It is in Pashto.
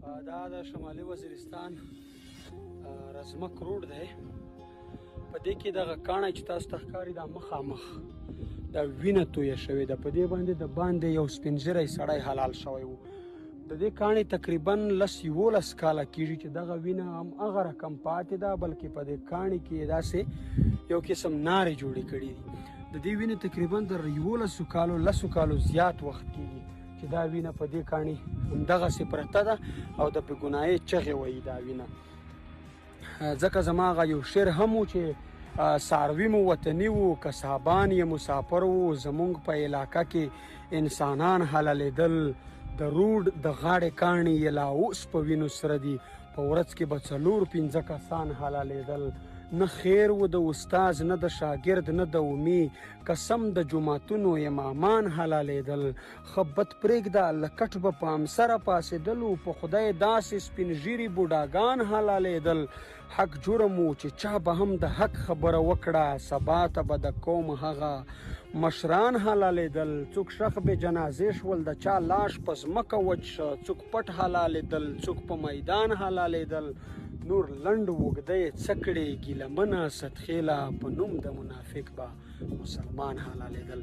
دا د شمالي وزیرستان رزمک روډ دی. په دې کې دغه کاڼی چې تاسو ته ښکاري دا مخامخ دا وینه تویه شوې ده. په دې باندې د باندې یو سپین ږیری سړی حلال شوی و. د دې کاڼي تقریبا 11 کاله کېږي چې دغه وینه هم هغه رقم پاتې ده، بلکې په دې کاڼي کې داسې یو قسم نارې جوړې کړي دي. د دې وینې تقریبا د 11 کالو 10 کالو زیات وخت کېږي چې دا وینه په دې کاڼي همدغسې پرته ده او د بېګنایۍ چغې وایي دا وینه. ځکه زما هغه یو شعر هم و چې څاروي مو وطني وو، کسابان یې مسافر وو، زمونږ په علاقه کې انسانان حلالیدل، د روډ د غاړې کاڼي یې لا اوس په وینو سره دي، په ورځ کې به 4-5 کسان حلالیدل. نه خیر و د استاز، نه د شاګرد، نه د امي، قسم د جوماتونو امامان حلالیدل. خبت پرېږده له کټ به په امسره پاسېدلو، په خدای داسې سپین ږیري بوډاګان حلالیدل. حق جرم و چې چا به هم د حق خبره وکړه، سبا ته به د قوم هغه مشران حلالیدل. څوک شخ بې جنازې شول، د چا لاش په ځمکه وچ شه، څوک پټ حلالیدل، څوک په میدان حلالیدل. نور لنډ اوږده یې څه کړې ګیله منه صدخیله، په نوم د منافق به مسلمان حلالیدل.